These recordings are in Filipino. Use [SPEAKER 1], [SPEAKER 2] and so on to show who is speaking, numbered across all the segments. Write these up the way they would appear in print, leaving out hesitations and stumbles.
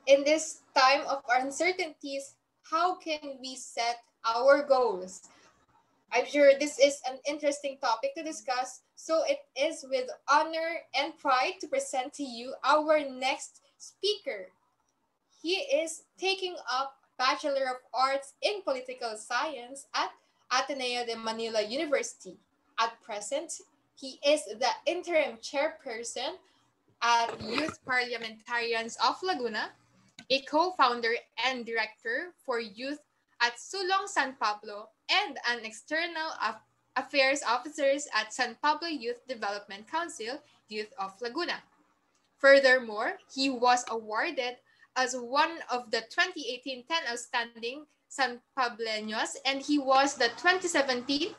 [SPEAKER 1] in this time of uncertainties, how can we set our goals? I'm sure this is an interesting topic to discuss, so it is with honor and pride to present to you our next speaker. He is taking up Bachelor of Arts in Political Science at Ateneo de Manila University. At present, he is the interim chairperson at Youth Parliamentarians of Laguna, a co-founder and director for youth at Sulong San Pablo, and an external affairs officer at San Pablo Youth Development Council, Youth of Laguna. Furthermore, he was awarded as one of the 2018 10 Outstanding San Pableños, and he was the 2017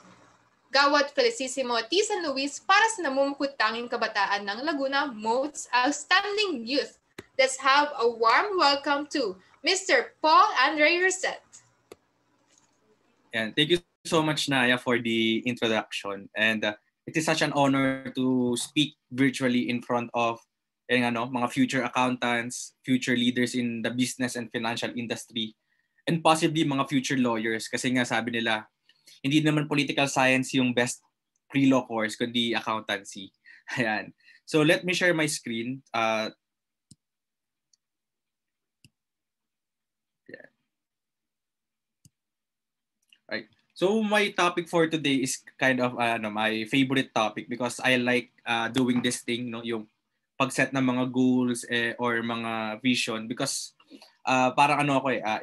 [SPEAKER 1] Gawad Felicissimo T. San Luis para sa namumukod-tanging kabataan ng Laguna Most Outstanding Youth. Let's have a warm welcome to Mr. Paul Andrei Roset.
[SPEAKER 2] And thank you so much, Naya, for the introduction. And it is such an honor to speak virtually in front of mga future accountants, future leaders in the business and financial industry, and possibly mga future lawyers. Kasi nga sabi nila, hindi naman political science yung best pre-law course, kundi accountancy. Ayan. So let me share my screen. Right. So my topic for today is kind of my favorite topic because I like doing this thing, no, yung pag-set ng mga goals or mga vision because parang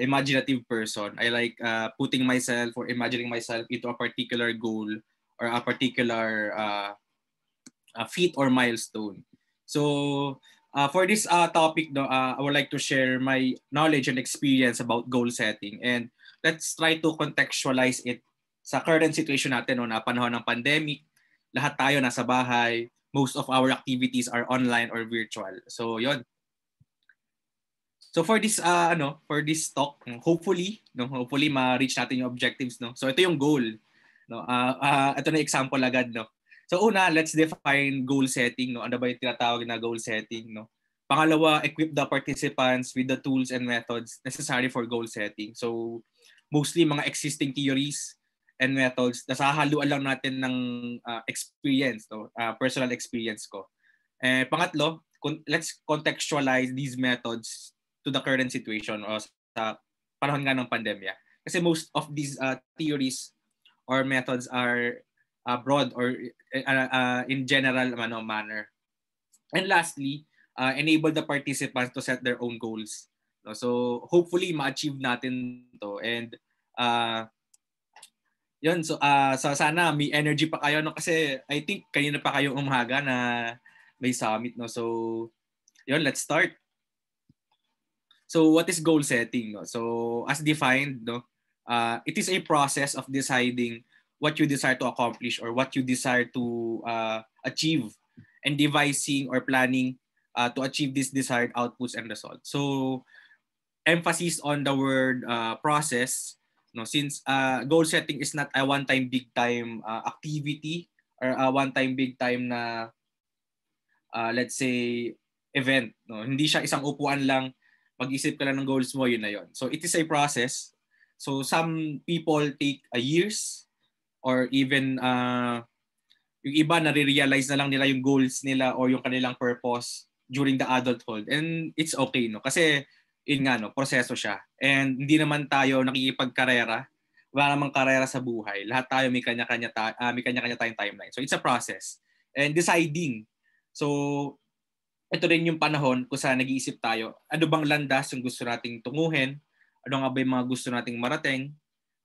[SPEAKER 2] imaginative person. I like putting myself or imagining myself into a particular goal or a particular feat or milestone. So for this topic, I would like to share my knowledge and experience about goal setting, and let's try to contextualize it sa current situation natin, no, na panahon ng pandemic. Lahat tayo nasa bahay. Most of our activities are online or virtual. So, yon. So for this talk, hopefully ma-reach natin yung objectives, no. So ito yung goal, no. Ito na example agad, no. So una, let's define goal setting, no. Ano ba yung tinatawag na goal setting, no? Pangalawa, equip the participants with the tools and methods necessary for goal setting. So mostly mga existing theories and methods, nasahaluan lang natin ng experience, no? Personal experience ko. Pangatlo, let's contextualize these methods to the current situation o sa panahon nga ng pandemya. Kasi most of these theories or methods are broad or in general manner. And lastly, enable the participants to set their own goals. No? So hopefully ma-achieve natin to, and yun, so sana may energy pa kayo, no, kasi I think kanina pa kayong umaga na may summit, no. So yun, let's start. So what is goal setting, no? So as defined, no, it is a process of deciding what you desire to accomplish or what you desire to achieve, and devising or planning to achieve these desired outputs and results. So emphasis on the word process, no, since goal setting is not a one-time big-time activity or a one-time big-time na let's say event, no. Hindi siya isang upuan lang, mag-isip ka lang ng goals mo, yun na yun. So it is a process. So some people take years or even yung iba nare-realize na lang nila yung goals nila or yung kanilang purpose during the adulthood, and it's okay, no, kasi yun nga, no, proseso siya. And hindi naman tayo nakikipagkarera. Wala namang karera sa buhay. Lahat tayo may kanya-kanya tayong timeline. So it's a process. And deciding. So ito rin yung panahon kung saan nag-iisip tayo, ano bang landas yung gusto nating tunguhin? Ano nga ba yung mga gusto nating marating?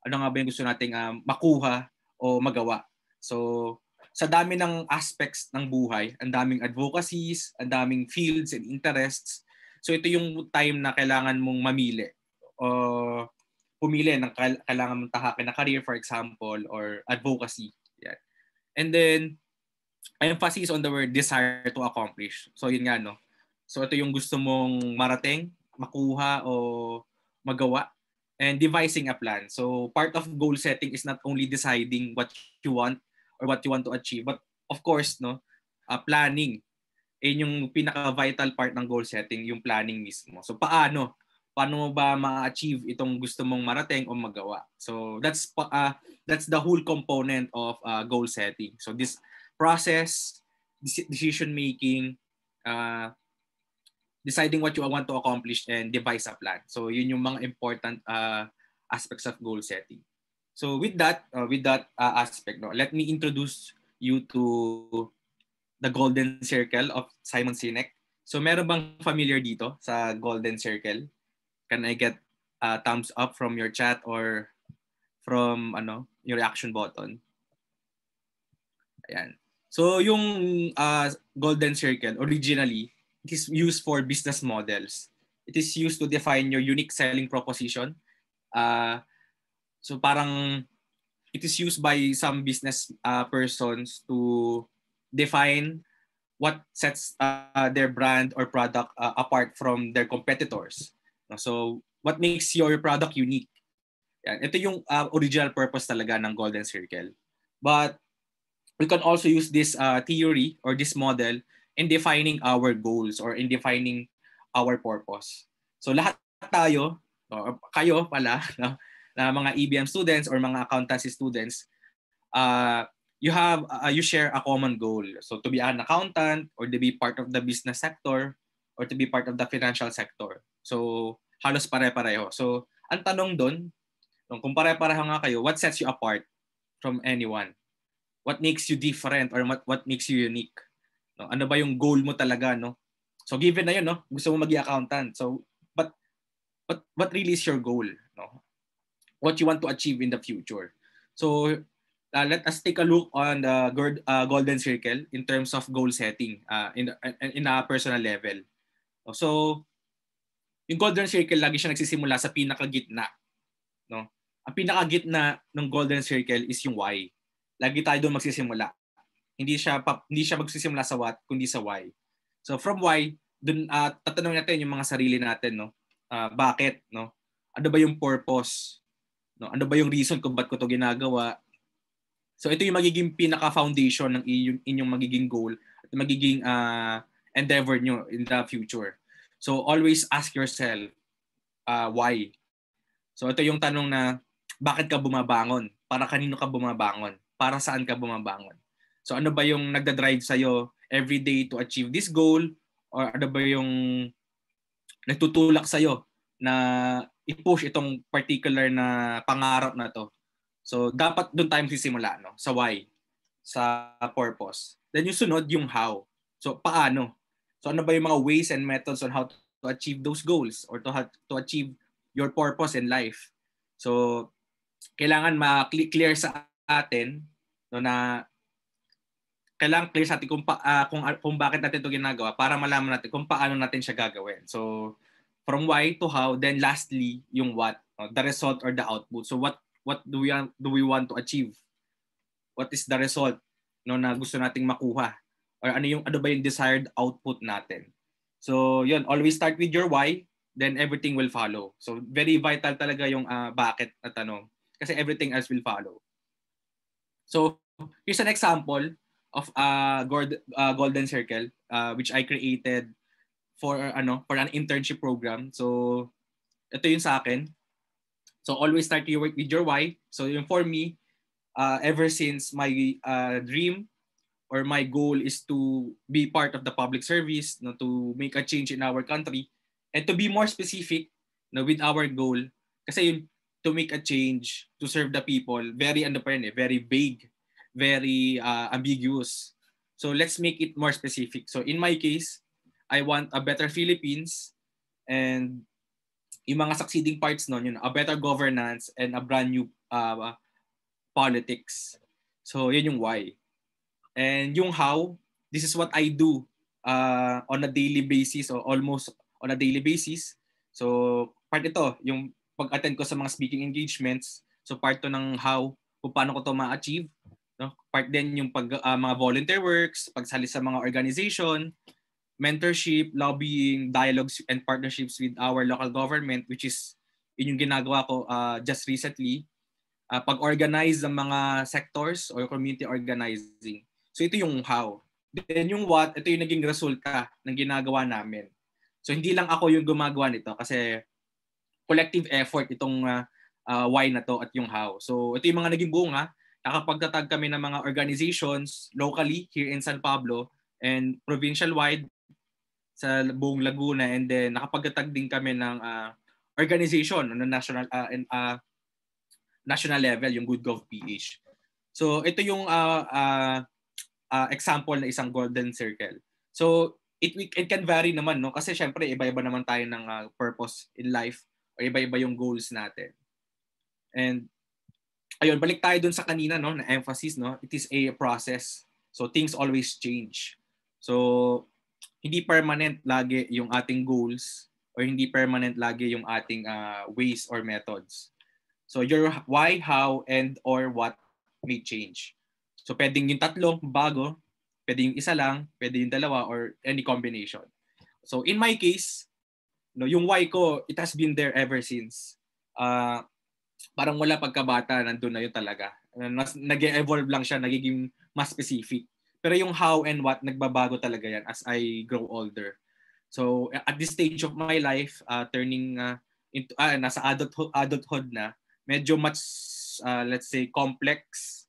[SPEAKER 2] Ano nga ba yung gusto nating makuha o magawa? So sa dami ng aspects ng buhay, ang daming advocacies, ang daming fields and interests. So ito yung time na kailangan mong mamili o pumili ng kailangan mong tahakin na career, for example, or advocacy. Yan. And then, emphasis on the word desire to accomplish. So yun nga, no. So ito yung gusto mong marating, makuha o magawa, and devising a plan. So part of goal setting is not only deciding what you want or what you want to achieve, but of course, no, planning. yung pinaka-vital part ng goal setting, yung planning mismo. So paano mo ba ma-achieve itong gusto mong marating o magawa? So that's the whole component of goal setting. So this process, decision making, deciding what you want to accomplish, and devise a plan. So yun yung mga important aspects of goal setting. So with that aspect, let me introduce you to the Golden Circle of Simon Sinek. So meron bang familiar dito sa Golden Circle? Can I get a thumbs up from your chat or from your reaction button? Ayan. So yung Golden Circle originally, it is used for business models. It is used to define your unique selling proposition. So parang it is used by some business persons to define what sets their brand or product apart from their competitors. So what makes your product unique? Yan. Ito yung original purpose talaga ng Golden Circle. But we can also use this theory or this model in defining our goals or in defining our purpose. So lahat tayo, kayo pala, no, na mga ABM students or mga accountancy students, you share a common goal. So to be an accountant or to be part of the business sector or to be part of the financial sector. So halos pare-pareho. So ang tanong doon, kung pare-pareho nga kayo, what sets you apart from anyone? What makes you different or what makes you unique? No, ano ba yung goal mo talaga, no? So given na 'yun, no, gusto mo maging accountant. So but what really is your goal, no? What you want to achieve in the future. So let us take a look on the Golden Circle in terms of goal setting in a personal level. So yung Golden Circle lagi siya nagsisimula sa pinakagitna, no? Ang pinakagitna ng Golden Circle is yung why. Lagi tayo doon magsisimula. Hindi siya magsisimula sa what kundi sa why. So from why, doon tatanungin natin yung mga sarili natin, no? Bakit, no? Ano ba yung purpose? No? Ano ba yung reason kung ba't ko 'to ginagawa? So ito yung magiging pinaka-foundation ng inyong magiging goal at magiging endeavor nyo in the future. So always ask yourself, why? So ito yung tanong na, bakit ka bumabangon? Para kanino ka bumabangon? Para saan ka bumabangon? So ano ba yung nagda-drive sa'yo every day to achieve this goal? Or ano ba yung nagtutulak sa'yo na i-push itong particular na pangarap na to? So dapat doon tayo magsisimula, no? Sa why, sa purpose. Then yung sunod, yung how. So paano? So ano ba yung mga ways and methods on how to achieve those goals or to achieve your purpose in life? So kailangan ma-clear sa atin, no, na kailangan clear sa atin kung bakit natin ito ginagawa para malaman natin kung paano natin siya gagawin. So from why to how, then lastly yung what, no? The result or the output. So what do we want to achieve? What is the result, no, na gusto nating makuha? Or ano ba yung desired output natin? So yun, always start with your why, then everything will follow. So very vital talaga yung bakit na tanong kasi everything else will follow. So here's an example of Golden Circle which I created for an internship program. So ito yung sa akin. So always start your work with your why. So yung for me, ever since my dream or my goal is to be part of the public service, no, to make a change in our country, and to be more specific, no, with our goal. Kasi yung to make a change, to serve the people, very very vague, very ambiguous. So let's make it more specific. So in my case, I want a better Philippines and yung mga succeeding parts nun, yun, a better governance and a brand new politics. So yun yung why. And yung how, this is what I do on a daily basis or almost on a daily basis. So part ito, yung pag-attend ko sa mga speaking engagements. So part to ng how, kung paano ko to ma-achieve. No? Part din yung mga volunteer works, pagsali sa mga organization, mentorship, lobbying, dialogues, and partnerships with our local government, which is yun yung ginagawa ko just recently. Pag-organize ng mga sectors or community organizing. So ito yung how. Then yung what, ito yung naging resulta ng ginagawa namin. So hindi lang ako yung gumagawa nito kasi collective effort itong why na to at yung how. So ito yung mga naging bunga. Nakapagtatag kami ng mga organizations locally here in San Pablo and provincial-wide sa buong Laguna, and then nakapagtatag din kami ng organization on the national level, yung Good Gov PH. So ito yung example na isang golden circle. So it can vary naman, no, kasi syempre iba-iba naman tayo ng purpose in life o iba-iba yung goals natin. And ayun, balik tayo dun sa kanina, no, na emphasis, no, it is a process. So things always change. So hindi permanent lagi yung ating goals or hindi permanent lagi yung ating ways or methods. So your why, how, and or what may change. So pwedeng yung tatlo bago, pwedeng yung isa lang, pwedeng yung dalawa, or any combination. So in my case, no, yung why ko, it has been there ever since. Parang wala pagkabata, nandun na yun talaga. Nag-evolve lang siya, nagiging mas specific. Pero yung how and what, nagbabago talaga yan as I grow older. So at this stage of my life, turning into nasa adulthood na, medyo much let's say complex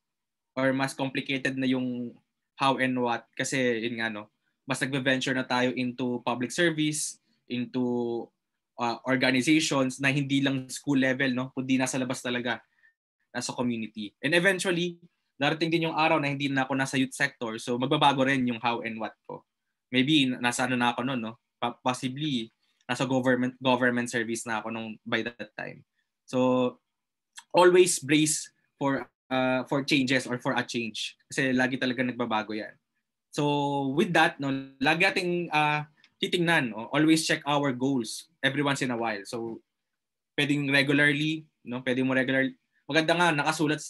[SPEAKER 2] or mas complicated na yung how and what, kasi yun nga, no, mas nagve-venture na tayo into public service, into organizations na hindi lang school level, no, kundi nasa labas talaga, nasa community. And eventually, darating din yung araw na hindi na ako nasa youth sector, so magbabago rin yung how and what ko. Maybe nasa ano na ako noon, no? Possibly nasa government service na ako nung by that time. So always brace for changes or for a change, kasi lagi talaga nagbabago yan. So with that, no, lagi ating titingnan, always check our goals every once in a while. So pwedeng regularly, no, pwedeng mo regularly, maganda nga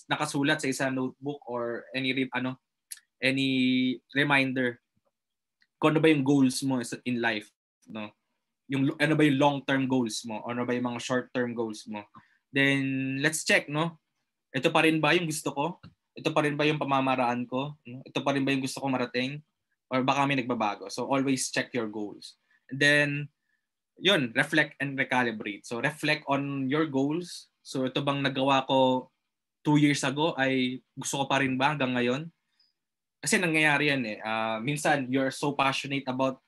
[SPEAKER 2] nakasulat sa isang notebook or any reminder kung ano ba yung goals mo in life, no, yung ano ba yung long-term goals mo, ano ba yung mga short-term goals mo. Then let's check, no, ito pa rin ba yung gusto ko? Ito pa rin ba yung pamamaraan ko? Ito pa rin ba yung gusto ko marating? Or baka may nagbabago? So always check your goals. And then, yun, reflect and recalibrate. So reflect on your goals. So ito bang nagawa ko 2 years ago ay gusto ko pa rin ba hanggang ngayon? Kasi nangyayari yan eh. Minsan, you're so passionate about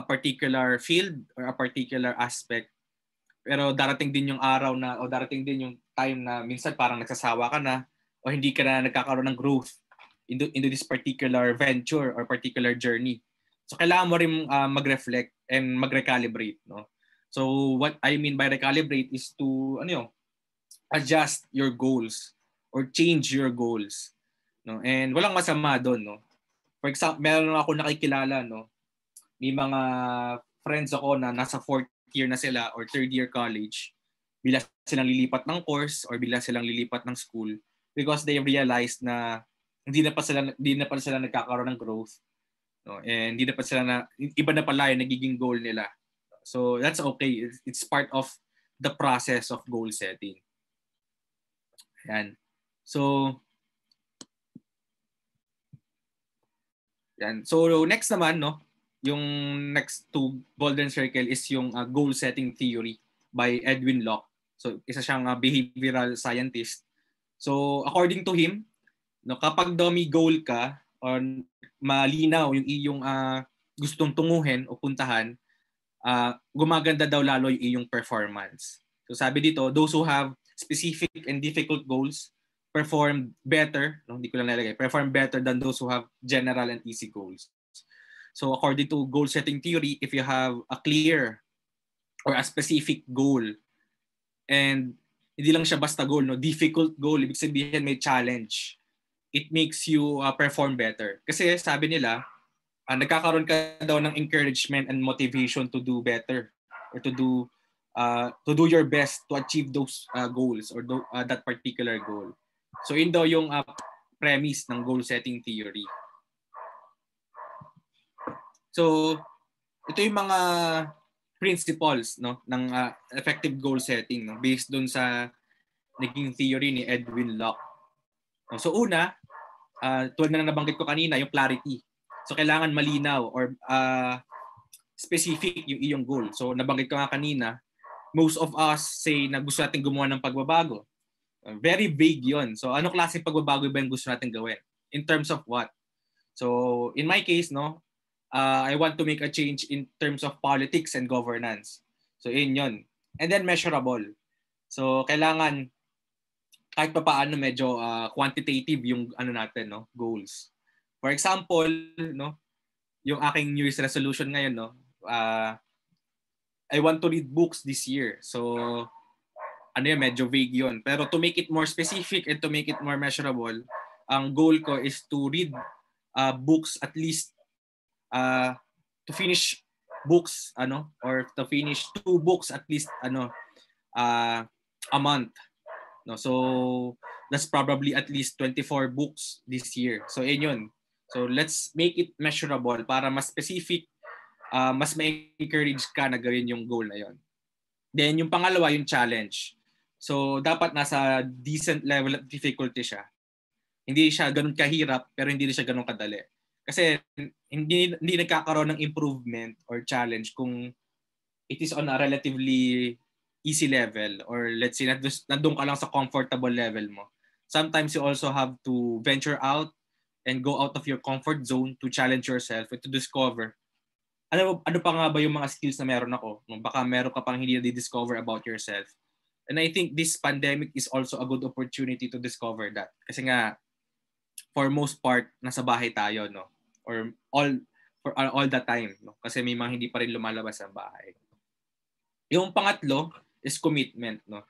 [SPEAKER 2] a particular field or a particular aspect, pero darating din yung araw na, o darating din yung time na minsan parang nagsasawa ka na o hindi ka na nagkakaroon ng growth into this particular venture or particular journey. So kailangan mo rin mag-reflect and mag-recalibrate, no? So what I mean by recalibrate is to adjust your goals or change your goals, no? And walang masama doon, no? For example, meron ako nakikilala, no? May mga friends ako na nasa 4th year na sila or 3rd year college, bigla silang lilipat ng course or bigla silang lilipat ng school because they realized na hindi na pa sila nagkakaroon ng growth, no? And hindi na pa sila iba na pala yung nagiging goal nila. So that's okay. It's part of the process of goal setting. Yan. So next naman, no, yung next to golden circle is yung goal setting theory by Edwin Locke. So isa siyang behavioral scientist. So according to him, no, kapag daw may goal ka or malinaw yung iyong gustong tunguhin o puntahan, gumaganda daw lalo yung iyong performance. So sabi dito, those who have specific and difficult goals perform better, no, hindi ko lang nalagay, perform better than those who have general and easy goals. So according to goal setting theory, if you have a clear or a specific goal, and hindi lang siya basta goal, no, difficult goal, ibig sabihin may challenge, it makes you perform better. Kasi sabi nila, nagkakaroon ka daw ng encouragement and motivation to do better or to do your best to achieve those goals or that particular goal. So yun daw yung premise ng goal setting theory. So ito yung mga principles, no, ng effective goal setting, no, based dun sa naging theory ni Edwin Locke. So una, tulad na nabanggit ko kanina, yung clarity. So kailangan malinaw or specific yung iyong goal. So nabanggit ko nga kanina, most of us say na gusto natin gumawa ng pagbabago. Very vague yon. So anong klaseng pagbabago ba yung gusto natin gawin? In terms of what? So in my case, no, I want to make a change in terms of politics and governance. So yun. And then measurable. So kailangan kahit pa paano medyo quantitative yung natin, no, goals. For example, no, yung aking New Year's resolution ngayon, no, I want to read books this year. So medyo vague yun. Pero to make it more specific and to make it more measurable, ang goal ko is to read books at least to finish books or to finish 2 books at least a month. No, so that's probably at least 24 books this year. So yun. So let's make it measurable para mas specific, mas ma-encourage ka na gawin yung goal na yon. Then yung pangalawa, yung challenge. So dapat nasa decent level of difficulty siya. Hindi siya ganun kahirap pero hindi rin siya ganun kadali. Kasi hindi nagkakaroon ng improvement or challenge kung it is on a relatively easy level, or let's say nandun ka lang sa comfortable level mo. Sometimes you also have to venture out and go out of your comfort zone to challenge yourself and to discover ano pa nga ba yung mga skills na meron ako. Baka meron ka pang hindi na-discover about yourself. And I think this pandemic is also a good opportunity to discover that. Kasi nga, for most part, nasa bahay tayo, no? Or all the time, no? Kasi may mga hindi pa rin lumalabas sa bahay. Yung pangatlo is commitment, no?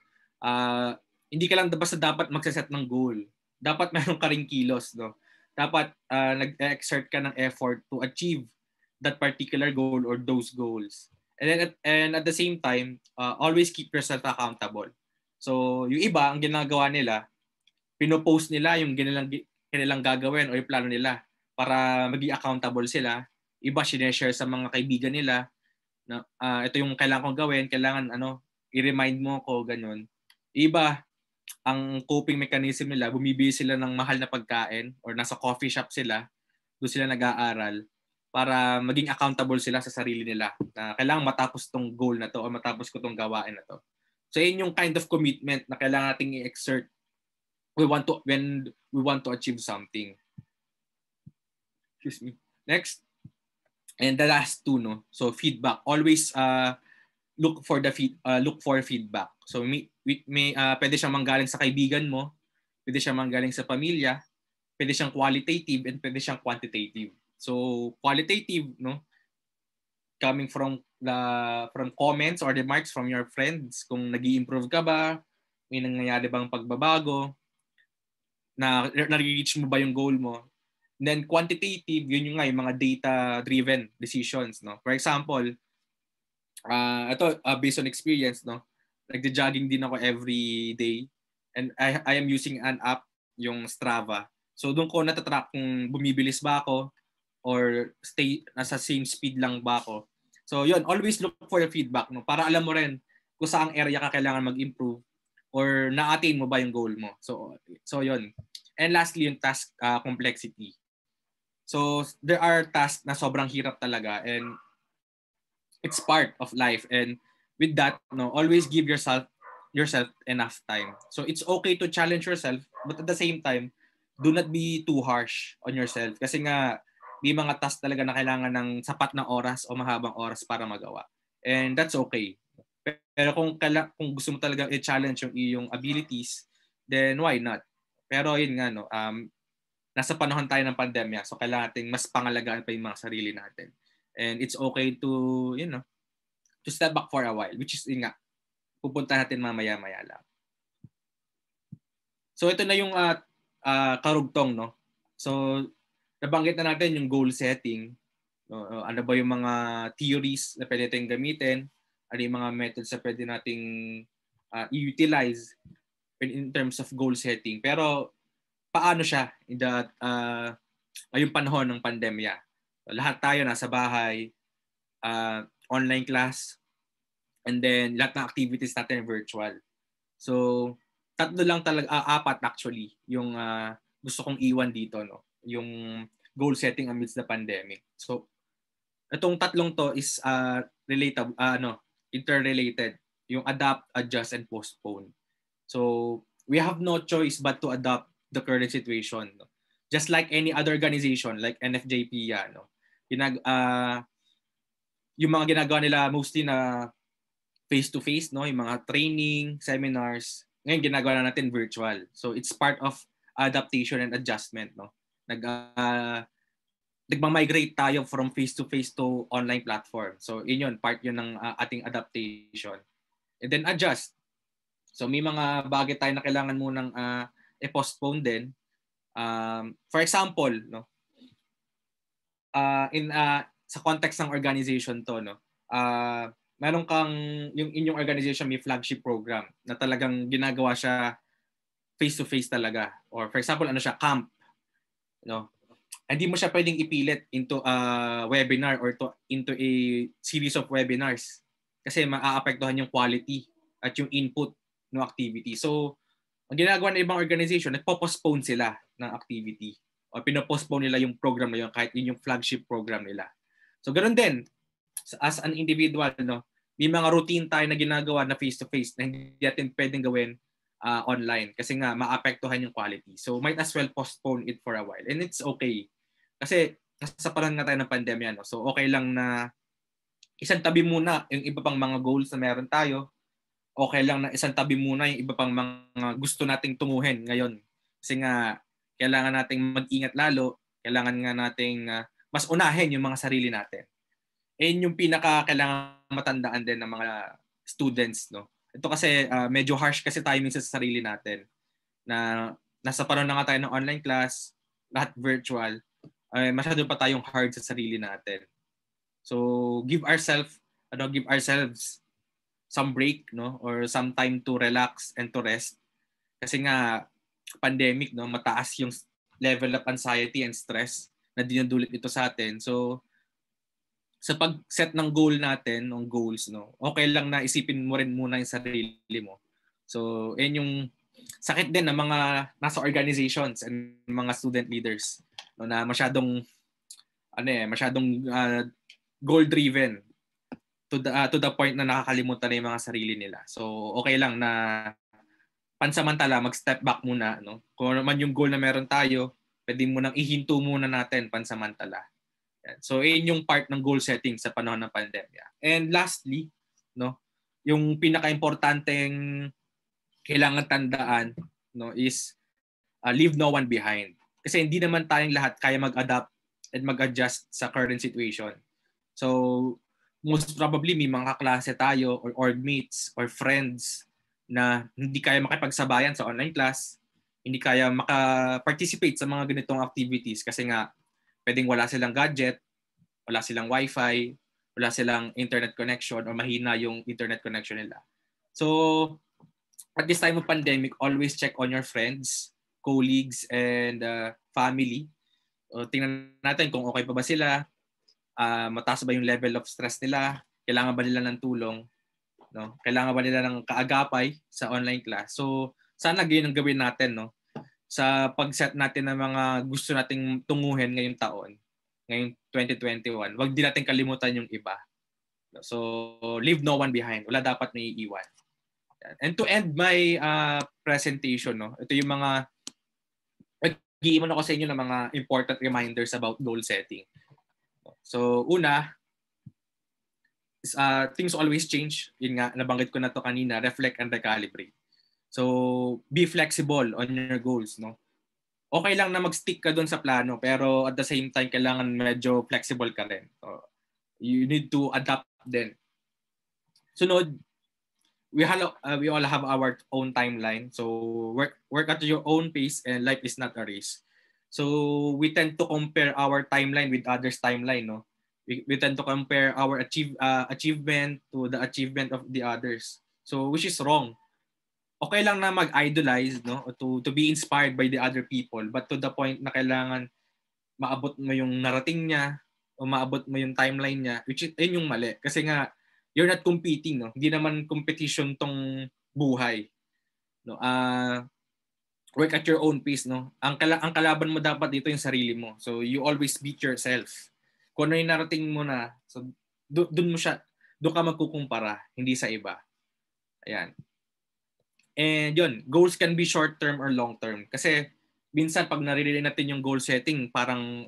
[SPEAKER 2] Hindi ka lang basta dapat magsaset ng goal. Dapat meron ka ring kilos, no? Dapat nag-exert ka ng effort to achieve that particular goal or those goals. And at the same time, always keep yourself accountable. So, yung iba, ang ginagawa nila, pinopost nila yung kanilang gagawin o yung plano nila para maging accountable sila. Iba, sineshare sa mga kaibigan nila na ito yung kailangan kong gawin, kailangan i-remind mo ako, ganun. Iba, ang coping mechanism nila, bumibili sila ng mahal na pagkain or nasa coffee shop sila, doon sila nag-aaral para maging accountable sila sa sarili nila na kailangan matapos tong goal na to o matapos ko tong gawain na to. So yun yung kind of commitment na kailangan nating i-exert when we want to achieve something. Excuse me. Next. And the last two, no. So feedback. Always look for feedback. So pwede siyang manggaling sa kaibigan mo, pwede siyang manggaling sa pamilya, pwede siyang qualitative and pwede siyang quantitative. So qualitative, no, coming from comments or remarks from your friends, kung nag-i-improve ka ba, may nangyayari bang pagbabago, na-reach mo ba yung goal mo. And then quantitative, yun yung mga data-driven decisions, no. For example, ito based on experience, no, nagja-jogging din ako every day and I am using an app, yung Strava. So doon ko natatrack kung bumibilis ba ako or nasa same speed lang ba ako. So yun, always look for the feedback, no, para alam mo rin kung saang area ka kailangan mag-improve or na-attain mo ba yung goal mo. So yun. And lastly, yung task complexity. So there are tasks na sobrang hirap talaga and it's part of life, and with that, no, always give yourself enough time. So it's okay to challenge yourself, but at the same time, do not be too harsh on yourself kasi nga may mga task talaga na kailangan ng sapat na oras o mahabang oras para magawa. And that's okay. Pero kung gusto mo talaga i-challenge yung iyong abilities, then why not? Pero yun nga, no, nasa panahon tayo ng pandemya, so kailangan natin mas pangalagaan pa yung mga sarili natin. And it's okay to, to step back for a while, which is yun nga, pupunta natin mamaya-maya lang. So ito na yung karugtong, no? So nabanggit na natin yung goal setting. Ano ba yung mga theories na pwede natin gamitin? Ano yung mga methods na pwede nating i-utilize in terms of goal setting? Pero paano siya ngayong panahon ng pandemya? Lahat tayo nasa bahay, online class, and then lahat ng activities natin virtual. So tatlo lang talaga, apat actually, yung gusto kong iwan dito, no? Yung goal setting amidst the pandemic. So itong tatlong to is interrelated. Yung adapt, adjust, and postpone. So we have no choice but to adapt the current situation. No? Just like any other organization, like NFJPIA, no? Yung mga ginagawa nila mostly na face-to-face, no? Yung mga training, seminars, ngayon ginagawa na natin virtual. So it's part of adaptation and adjustment, no? Nagma-migrate tayo from face-to-face to online platform. So yun, part yun ng ating adaptation. And then adjust. So may mga bagay tayo na kailangan munang i-postpone din. For example, no? Sa context ng organization to, no? Meron kang yung inyong organization may flagship program na talagang ginagawa siya face-to-face talaga. Or for example, ano siya, camp, no? Hindi mo siya pwedeng ipilit into a webinar or into a series of webinars kasi maaapektuhan yung quality at yung input ng activity. So, ang ginagawa ng ibang organization, nagpo-postpone sila ng activity o pinopostpone nila yung program na yun kahit yun yung flagship program nila. So, ganoon din, as an individual, no, may mga routine tayo na ginagawa na face-to-face na hindi natin pwedeng gawin online kasi nga maapektuhan yung quality. So, might as well postpone it for a while. And it's okay. Kasi nasa panahon nga tayo ng pandemya, no? So, okay lang na isang tabi muna yung iba pang mga goals na meron tayo. Okay lang na isang tabi muna yung iba pang mga gusto nating tunguhin ngayon. Kasi nga, kailangan nating mag-ingat lalo. Kailangan nga nating mas unahin yung mga sarili natin. And yung pinaka-kailangan matandaan din ng mga students, no? Ito kasi medyo harsh kasi tayo minsan sa sarili natin. Na nasa panahon na nga tayo ng online class, lahat virtual, masyado pa tayong hard sa sarili natin. So, give ourselves some break, no, or some time to relax and to rest. Kasi nga pandemic, no, mataas yung level of anxiety and stress na dinudulot ito sa atin. So, sa pag-set ng goal natin, ng goals, no, okay lang na isipin mo rin muna yung sarili mo. So, yan yung sakit din ng mga nasa organizations and mga student leaders, no, na masyadong goal driven to the point na nakakalimutan na yung mga sarili nila. So okay lang na pansamantala mag-step back muna, no? Kung ano man yung goal na meron tayo, pwede mo nang ihinto muna natin pansamantala. Yan. So yun yung part ng goal setting sa panahon ng pandemya. And lastly, no, yung pinaka-importanteng kailangan tandaan, no, is leave no one behind. Kasi hindi naman tayong lahat kaya mag-adapt and mag-adjust sa current situation. So, most probably may mga kaklase tayo or orgmates or friends na hindi kaya makipagsabayan sa online class, hindi kaya maka-participate sa mga ganitong activities kasi nga pwedeng wala silang gadget, wala silang wifi, wala silang internet connection or mahina yung internet connection nila. So, at this time of pandemic, always check on your friends, colleagues, and family. Tingnan natin kung okay pa ba sila, mataas ba yung level of stress nila, kailangan ba nila ng tulong, no? Kailangan ba nila ng kaagapay sa online class. So, sana ganyan ang gawin natin, no? Sa pag-set natin ng mga gusto nating tunguhin ngayong taon, ngayong 2021, wag din natin kalimutan yung iba. So, leave no one behind. Wala dapat naiiwan. And to end my presentation, no, ito yung mga mag-iiwan ako sa inyo ng mga important reminders about goal setting. So, una, things always change. Yun nga, nabanggit ko na to kanina, reflect and recalibrate. So, be flexible on your goals, no? Okay lang na mag-stick ka doon sa plano, pero at the same time, kailangan medyo flexible ka rin. So, you need to adapt din. Sunod, we all have our own timeline. So, work at your own pace and life is not a race. So, we tend to compare our timeline with others' timeline, no? We tend to compare our achievement to the achievement of the others. So, which is wrong. Okay lang na mag-idolize, no? To be inspired by the other people, but to the point na kailangan maabot mo yung narating niya o maabot mo yung timeline niya, which is yun yung mali. Kasi nga, you're not competing, no? Hindi naman competition tong buhay. No? work at your own pace, no? Ang kalaban mo dapat dito yung sarili mo. So you always beat yourself. Kung ano yung narating mo na, so doon ka magkukumpara, hindi sa iba. Ayan. And yun, goals can be short-term or long-term. Kasi minsan pag naririnig natin yung goal setting, parang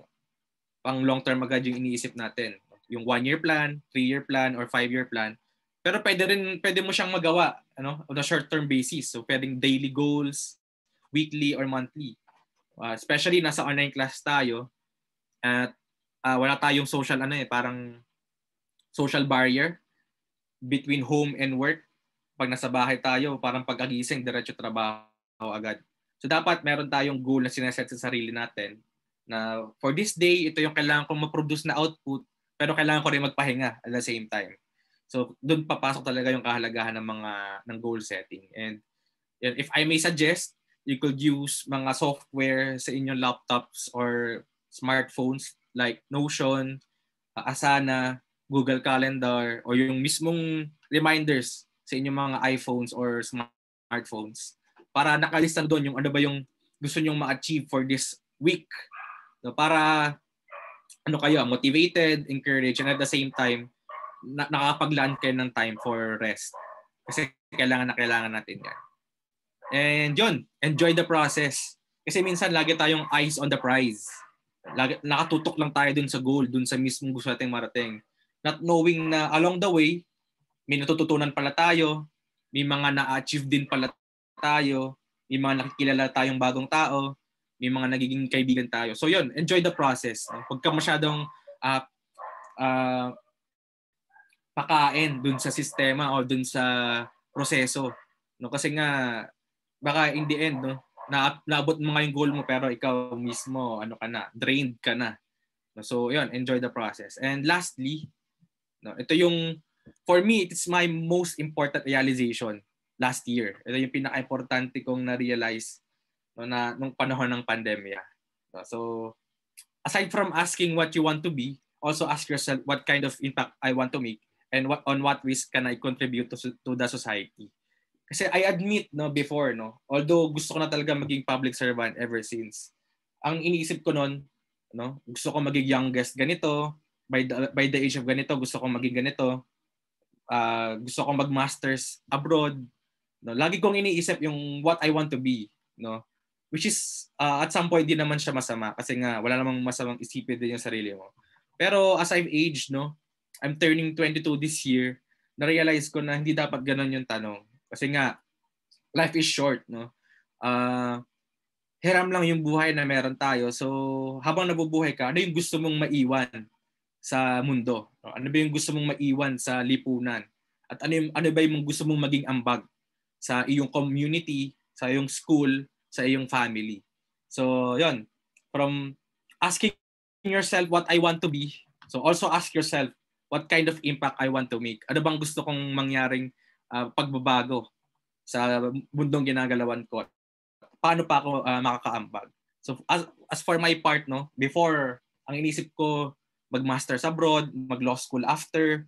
[SPEAKER 2] pang long-term agad yung iniisip natin. Yung 1-year plan, 3-year plan, or 5-year plan. Pero pwede mo siyang magawa on a short-term basis. So pwedeng daily goals, weekly or monthly. Especially nasa online class tayo at wala tayong parang social barrier between home and work. Pag nasa bahay tayo, parang pag-agising, diretso trabaho agad. So dapat meron tayong goal na sineset sa sarili natin na for this day, ito yung kailangan kong ma-produce na output, pero kailangan ko rin magpahinga at the same time. So doon papasok talaga yung kahalagahan ng goal setting. And if I may suggest, you could use mga software sa inyong laptops or smartphones like Notion, Asana, Google Calendar, or yung mismong reminders sa inyong mga iPhones or smartphones para nakalista doon yung ano ba yung gusto nyong ma-achieve for this week. No, para kayo, motivated, encouraged, and at the same time, nakakapaglaan kayo ng time for rest. Kasi kailangan natin yan. And yun, enjoy the process. Kasi minsan lagi tayong eyes on the prize. Nakatutok lang tayo dun sa goal, dun sa mismong gusto nating marating. Not knowing na along the way, may natututunan pala tayo, may mga na-achieve din pala tayo, may mga nakikilala tayong bagong tao, may mga nagiging kaibigan tayo. So yun, enjoy the process. Huwag ka masyadong pakain dun sa sistema o dun sa proseso. No? Kasi nga, baka in the end, no, naabot mo nga yung goal mo pero ikaw mismo, drained ka na. So yun, enjoy the process. And lastly, ito yung, for me, it's my most important realization last year. Ito yung pinaka-importante kong na-realize nung panahon ng pandemya. So, aside from asking what you want to be, also ask yourself what kind of impact I want to make and on what ways can I contribute to the society. Kasi I admit before, although gusto ko na talaga maging public servant ever since, ang iniisip ko noon, gusto ko maging youngest ganito, by the age of ganito, gusto ko maging ganito, gusto ko mag-masters abroad. Lagi kong iniisip yung what I want to be. Which is, at some point, di naman siya masama kasi nga, wala namang masamang isipin din yung sarili mo. Pero as I've aged, I'm turning 22 this year, na-realize ko na hindi dapat ganun yung tanong. Kasi nga, life is short, hiram lang yung buhay na meron tayo. So, habang nabubuhay ka, ano yung gusto mong maiwan sa mundo? Ano ba yung gusto mong maiwan sa lipunan? At ano ba yung gusto mong maging ambag sa iyong community, sa iyong school, sa iyong family? So, yun. From asking yourself what I want to be, so also ask yourself what kind of impact I want to make. Ano bang gusto kong mangyaring pagbabago sa mundong ginagalawan ko? Paano pa ako makakaambag? So as for my part, before, ang inisip ko mag-masters abroad, mag-law school after,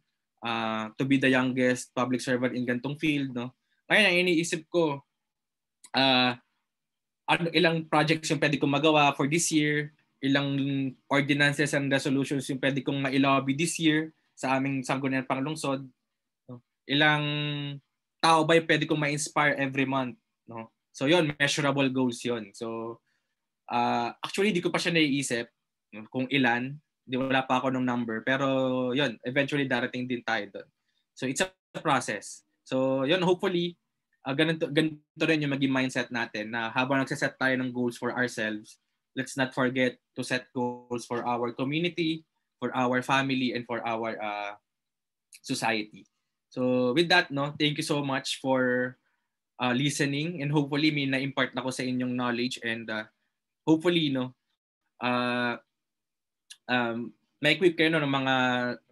[SPEAKER 2] to be the youngest public servant in gantong field. Ngayon, ang iniisip ko, ilang projects yung pwede kong magawa for this year, ilang ordinances and resolutions yung pwede kong ma-lobby this year sa aming sangguniang panglungsod. Ilang tao ba yung pwede kong ma-inspire every month. So yun, measurable goals yun. So actually, di ko pa siya naiisip kung ilan. Wala pa ako ng number. Pero yun, eventually darating din tayo doon. So it's a process. So yun, hopefully, ganito rin yung maging mindset natin na habang nagsaset tayo ng goals for ourselves, let's not forget to set goals for our community, for our family, and for our society. So with that, thank you so much for listening, and hopefully may na-impart na ko sa inyong knowledge, and hopefully ma-equip kayo ng mga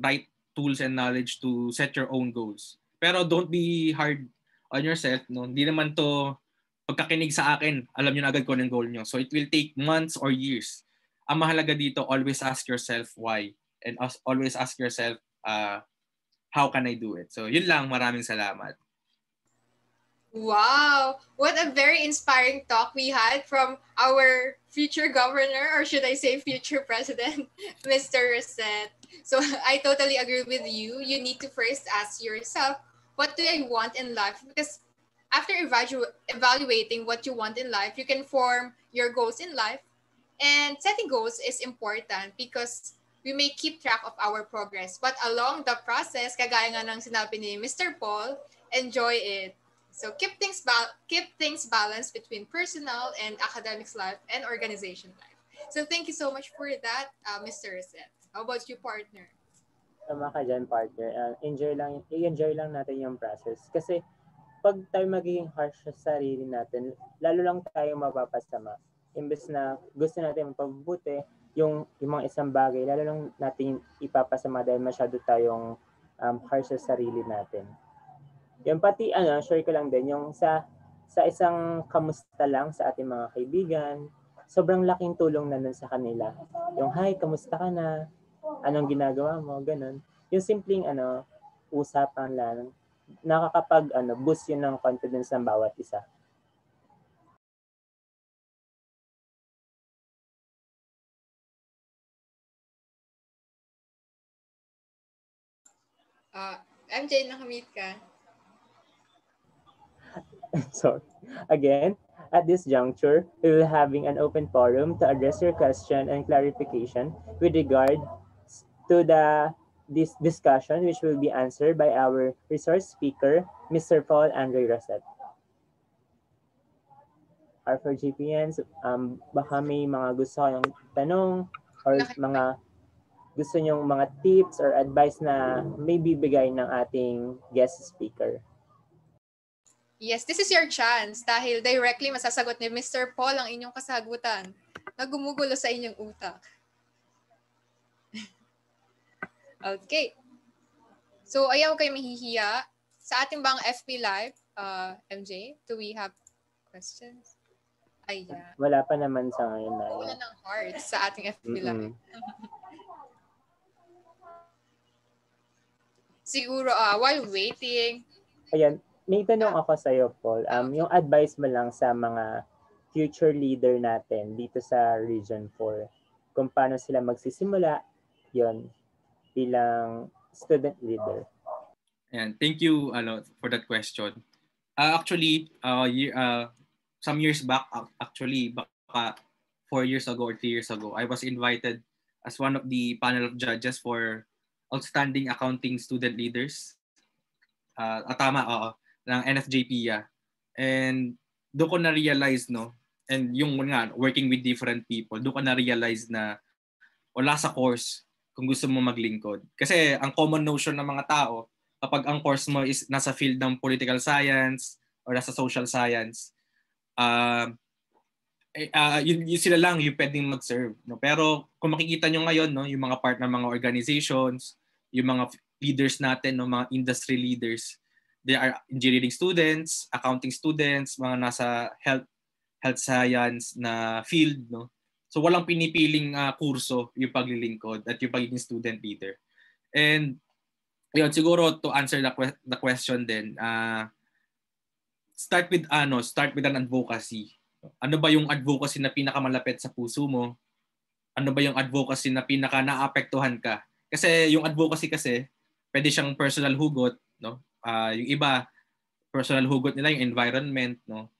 [SPEAKER 2] right tools and knowledge to set your own goals. Pero don't be hard on yourself. Hindi naman to pagkakinig sa akin, alam nyo na agad kung anong goal nyo. So it will take months or years. Ang mahalaga dito, always ask yourself why, and always ask yourself how can I do it. So yun lang, maraming salamat.
[SPEAKER 1] Wow, what a very inspiring talk we had from our future governor, or should I say future president, Mr. Roset. So I totally agree with you. You need to first ask yourself, what do I want in life? Because after evaluating what you want in life, you can form your goals in life. And setting goals is important because we may keep track of our progress. But along the process, kagaya nga ng sinabi ni Mr. Paul, enjoy it. So keep things balanced between personal and academics life and organization life. So thank you so much for that, Mr. Reset. How about you, partner?
[SPEAKER 3] Tama ka dyan, partner. I-enjoy lang natin yung process. Kasi pag tayo magiging harsh sa sarili natin, lalo lang tayo mapapasama. Imbes na gusto natin mapabuti yung mga isang bagay, lalo lang natin ipapasama dahil masyado tayong harsh sa sarili natin. Yung pati share ko lang din yung sa isang kamusta lang sa ating mga kaibigan, sobrang laking tulong na nun sa kanila. Yung hi, kamusta ka na? Anong ginagawa mo? Ganun. Yung simpleng usapan lang, nakakapag boost yun ng confidence ng bawat isa.
[SPEAKER 1] MJ, nakamute ka.
[SPEAKER 3] So, again, at this juncture, we will having an open forum to address your question and clarification with regard to this discussion, which will be answered by our resource speaker, Mr. Paul Andrei Roset. Or for JPIAns, baka may mga gusto kayong tanong or mga gusto nyong mga tips or advice na may bibigay ng ating guest speaker.
[SPEAKER 1] Yes, this is your chance dahil directly masasagot ni Mr. Paul ang inyong kasagutan na gumugulo sa inyong utak. Okay. So, ayaw kayo mahihiya. Sa ating bang FB Live, MJ, do we have questions? Ayan.
[SPEAKER 3] Wala pa naman sa ngayon na.
[SPEAKER 1] Wala ng hearts sa ating FB Live. Siguro, while waiting.
[SPEAKER 3] Ayan, may tanong ako sa iyo, Paul. Yung advice mo lang sa mga future leader natin dito sa Region 4, kung paano sila magsisimula, yon bilang student leader.
[SPEAKER 2] And thank you for that question. Actually, some years back, actually, baka 4 years ago or 3 years ago, I was invited as one of the panel of judges for outstanding accounting student leaders. Ng NFJPIA. And doon ko na-realize, and yung nga, working with different people, doon ko na-realize na wala sa course kung gusto mo maglingkod. Kasi ang common notion ng mga tao, kapag ang course mo is nasa field ng political science or nasa social science, yun sila lang yung pwedeng mag-serve. No? Pero kung makikita nyo ngayon, yung mga part ng mga organizations, yung mga leaders natin, mga industry leaders, they are engineering students, accounting students, mga nasa health science na field, no. So walang pinipiling kurso yung paglilingkod at yung pagiging student leader. And yun, siguro to answer the question then, start with an advocacy. Ano ba yung advocacy na pinakamalapit sa puso mo? Ano ba yung advocacy na pinaka naapektuhan ka? Kasi yung advocacy kasi pwede siyang personal hugot, no? Yung iba personal hugot nila yung environment, no?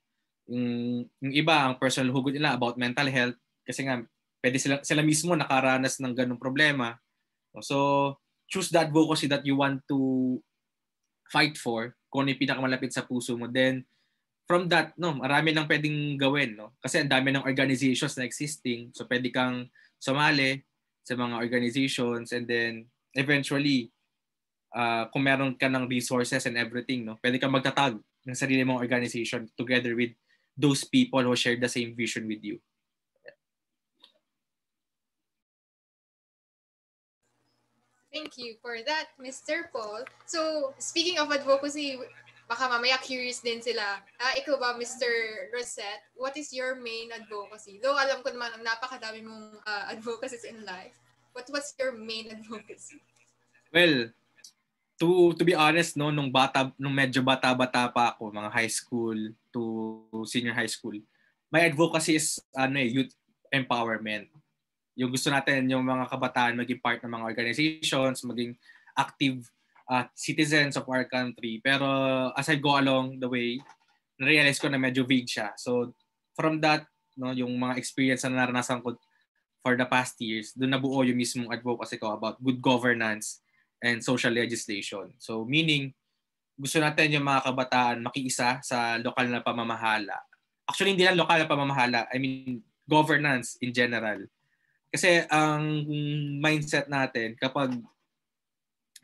[SPEAKER 2] Yung iba ang personal hugot nila about mental health kasi nga pwede sila mismo nakaranas ng ganung problema. So choose the advocacy that you want to fight for, kung ano yung pinakamalapit sa puso mo. Then from that, marami nang pwedeng gawin, no? Kasi ang dami ng organizations na existing. So pwede kang sumali sa mga organizations and then eventually kung meron ka ng resources and everything, no, pwede kang magtatag ng sarili mong organization together with those people who share the same vision with you.
[SPEAKER 1] Thank you for that, Mr. Paul. So, speaking of advocacy, baka mamaya curious din sila. Ikaw ba, Mr. Roset, what is your main advocacy? Though alam ko naman ang napakadami mong advocacies in life, but what's your main advocacy?
[SPEAKER 2] Well, To be honest, no, nung medyo bata-bata pa ako, mga high school to senior high school, my advocacy is youth empowerment. Yung gusto natin yung mga kabataan maging part ng mga organizations, maging active citizens of our country. Pero as I go along the way, na-realize ko na medyo vague siya. So from that, no, yung mga experience na naranasan ko for the past years, doon nabuo yung mismong advocacy ko about good governance and social legislation. So meaning, gusto natin yung mga kabataan makiisa sa lokal na pamamahala. Actually, hindi lang lokal na pamamahala. I mean, governance in general. Kasi ang mindset natin, kapag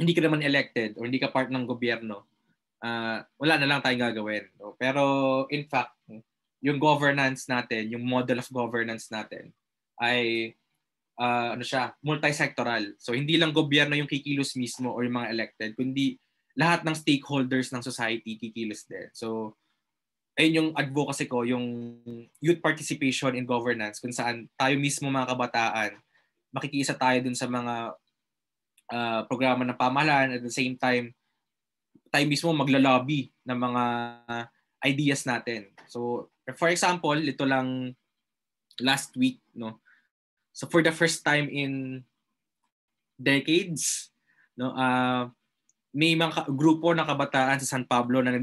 [SPEAKER 2] hindi ka naman elected or hindi ka part ng gobyerno, wala na lang tayong gagawin. No? Pero in fact, yung governance natin, yung model of governance natin ay multi-sectoral. So hindi lang gobyerno yung kikilos mismo or yung mga elected, kundi lahat ng stakeholders ng society kikilos din. So ayun yung advocacy ko, yung youth participation in governance, kung saan tayo mismo mga kabataan, makikiisa tayo dun sa mga programa ng pamahalaan, at the same time, tayo mismo maglalobby ng mga ideas natin. So for example, ito lang last week, no? So for the first time in decades, no, may mga grupo ng kabataan sa San Pablo na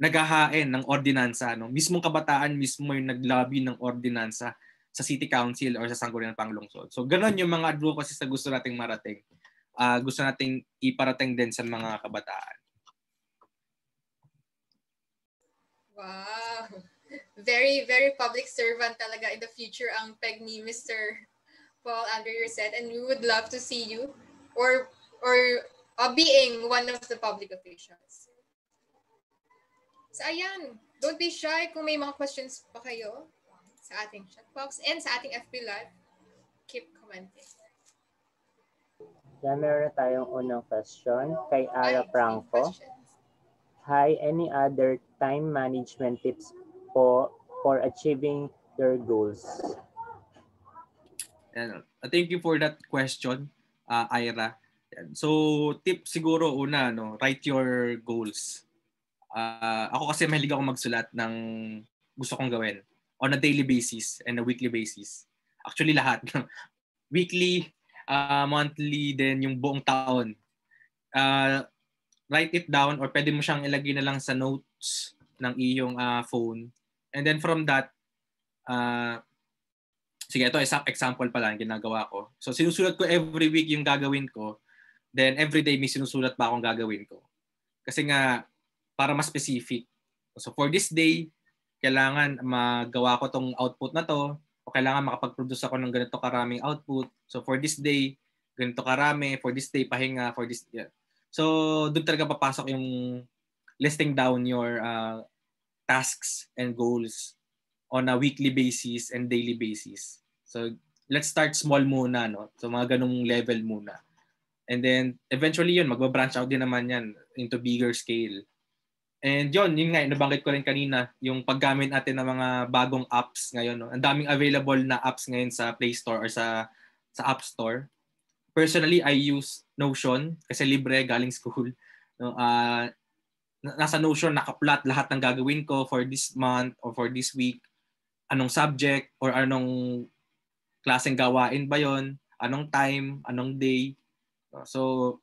[SPEAKER 2] naghahain ng ordinansa, no. Mismong kabataan mismo yung naglobby ng ordinansa sa City Council or sa Sangguniang Panglungsod. So ganoon yung mga advocacy na gusto nating marating. Gusto nating iparating din sa mga kabataan.
[SPEAKER 1] Wow. Very, very public servant talaga in the future ang peg ni Mr. Paul Andrei Roset, and we would love to see you or being one of the public officials. So ayan, don't be shy kung may mga questions pa kayo sa ating chat box and sa ating FB Live. Keep commenting.
[SPEAKER 3] Yan, meron tayong unang question kay Ara Franco. Hi, any other time management tips for achieving your goals?
[SPEAKER 2] Thank you for that question, Ira. So, tip siguro una, no, write your goals. Ako kasi mahilig ako magsulat ng gusto kong gawin on a daily basis and a weekly basis. Actually, lahat. Weekly, monthly, then yung buong taon. Write it down or pwede mo siyang ilagay na lang sa notes ng iyong phone. And then from that, sige, ito example pa lang ginagawa ko. So sinusulat ko every week yung gagawin ko. Then every day may sinusulat pa akong gagawin ko. Kasi nga, para mas specific. So for this day, kailangan magawa ko tong output na to o kailangan makapag-produce ako ng ganito karaming output. So for this day, ganito karami. For this day, pahinga. For this, yeah. So doon talaga papasok yung listing down your tasks and goals on a weekly basis and daily basis. So let's start small muna, no? So mga ganung level muna. And then eventually yun, magba-branch out din naman yan into bigger scale. And yun nga, nabanggit ko rin kanina, yung paggamit natin ng mga bagong apps ngayon. No? Ang daming available na apps ngayon sa Play Store or sa App Store. Personally, I use Notion kasi libre galing school. No? Nasa Notion, naka-plot lahat ng gagawin ko for this month or for this week. Anong subject or anong klaseng gawain ba yon? Anong time, anong day. So,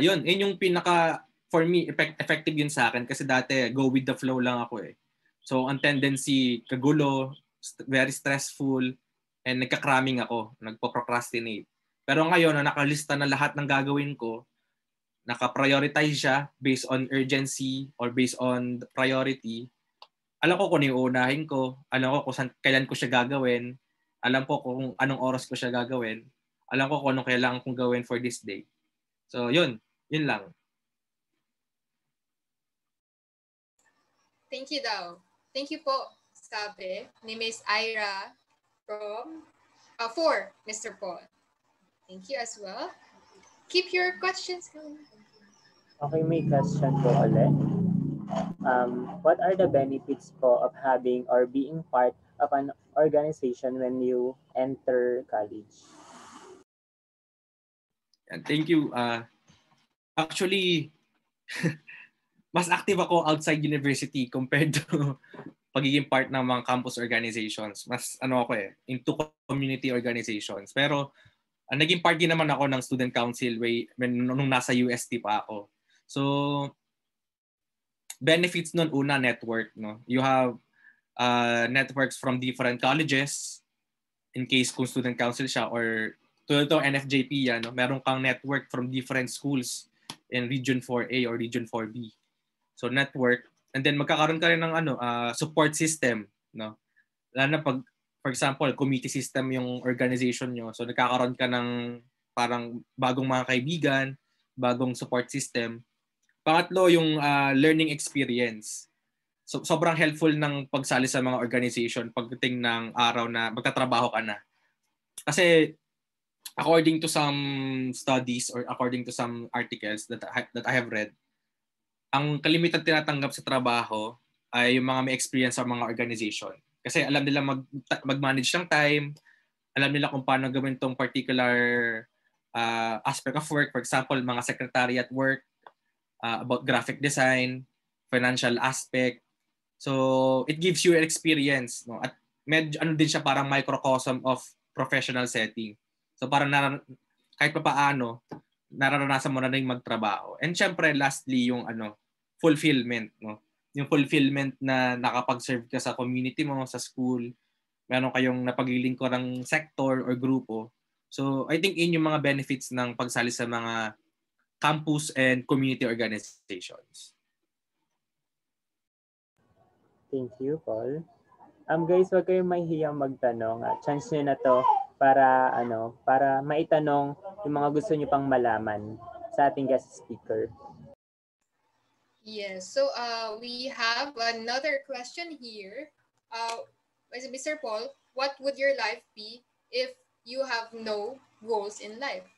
[SPEAKER 2] yun yung pinaka, for me, effective yun sa akin kasi dati, go with the flow lang ako eh. So, ang tendency, kagulo, very stressful, and nagka-cramming ako, nagpo-procrastinate. Pero ngayon, na nakalista na lahat ng gagawin ko, naka-prioritize siya based on urgency or based on priority, alam ko kung ano yung uunahin ko, alam ko kung kailan ko siya gagawin, alam ko kung anong oras ko siya gagawin, alam ko kung anong kailangan kong gawin for this day. So, yun lang.
[SPEAKER 1] Thank you daw. Thank you po, sabi ni Miss Ira for Mr. Paul. Thank you as well. Keep your questions coming.
[SPEAKER 3] Okay, may question po ulit. What are the benefits po of having or being part of an organization when you enter college?
[SPEAKER 2] And thank you. Actually, mas active ako outside university compared to pagiging part ng mga campus organizations. Mas ako into community organizations. Pero naging part din naman ako ng student council nung nasa UST pa ako. So benefits nun, una, network, no? You have networks from different colleges in case kung student council siya, or to NFJP yan, no? Meron kang network from different schools in Region 4A or Region 4B. So network, and then magkakaroon ka rin ng support system, no? Lalo na pag, for example, committee system yung organization nyo. So nagkakaroon ka ng parang bagong mga kaibigan, bagong support system. Pangatlo, yung learning experience. So sobrang helpful ng pagsali sa mga organization pagdating ng araw na magtatrabaho ka na. Kasi according to some studies or according to some articles that I have read, ang kalimitan tinatanggap sa trabaho ay yung mga may experience sa mga organization. Kasi alam nila mag-manage ng time, alam nila kung paano gawin tong particular aspect of work. For example, mga secretariat work, about graphic design, financial aspect. So, it gives you an experience. No? At medyo din siya, parang microcosm of professional setting. So, parang kahit pa paano, nararanasan mo na rin magtrabaho. And syempre, lastly, yung fulfillment, no? Yung fulfillment na nakapag-serve ka sa community mo, sa school, meron kayong napaglilingkurang sector or grupo. So, I think yun yung mga benefits ng pagsali sa mga campus and community organizations.
[SPEAKER 3] Thank you, Paul. Guys, wag kayong mahihiyang magtanong. Chance nyo na to para maitanong yung mga gusto nyo pang malaman sa ating guest speaker.
[SPEAKER 1] Yes. So we have another question here. Mr. Paul, what would your life be if you have no goals in life?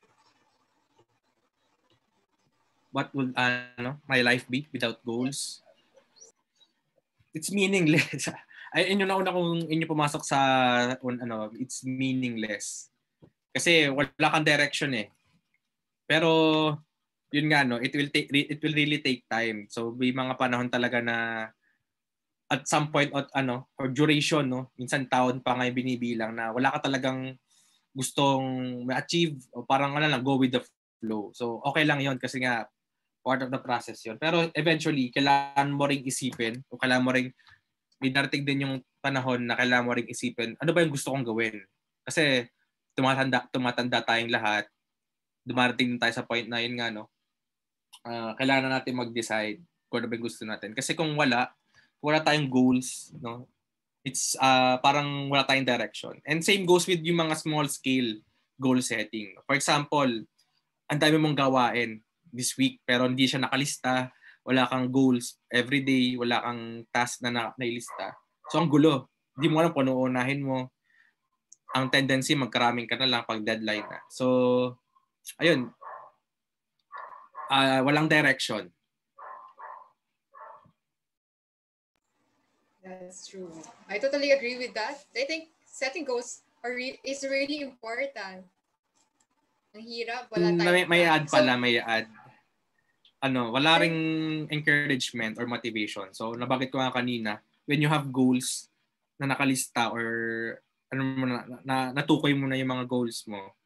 [SPEAKER 2] What would my life be without goals? It's meaningless. Ay, inyo nauna kung inyo pumasok sa it's meaningless. Kasi wala kang direction eh. Pero yun nga it will really take time. So may mga panahon talaga na at some point or duration, no, minsan taon pa nga binibilang na wala ka talagang gustong ma-achieve o parang go with the flow. So okay lang yun kasi nga part of the process yun. Pero eventually kailangan mo ring isipin o kailangan mo ring may darating din yung panahon na kailangan mo ring isipin ano ba yung gusto kong gawin. Kasi tumatanda tayong lahat. Dumarating din tayo sa point na yun nga kailangan na natin mag-decide kung ano ba yung gusto natin. Kasi kung wala tayong goals, no, it's parang wala tayong direction. And same goes with yung mga small scale goal setting. For example, ang dami mong gawain this week pero hindi siya nakalista, wala kang goals every day, wala kang task na nailista. So ang gulo, hindi mo alam kung ano unahin mo. Ang tendency magkaraming ka na lang pag deadline na. So ayun, walang direction.
[SPEAKER 1] That's true. I totally agree with that. I think setting goals is really important. Ang hirap, wala tayong
[SPEAKER 2] may add pala, may add. Wala ring encouragement or motivation. So nabanggit ko nga kanina, when you have goals na nakalista or natukoy mo na yung mga goals mo,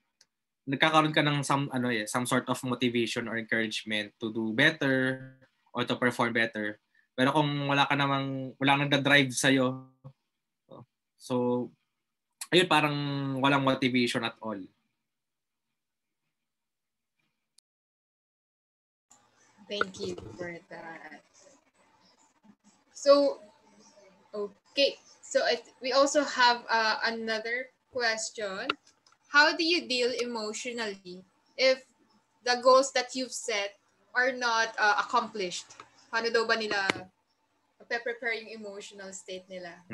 [SPEAKER 2] nagkakaroon ka ng some sort of motivation or encouragement to do better or to perform better. Pero kung wala nang nagda-drive sa'yo, so ayun, parang walang motivation at all.
[SPEAKER 1] Thank you for that. So, okay. So we also have another question. How do you deal emotionally if the goals that you've set are not accomplished? Paano daw ba nila prepare yung emotional state nila?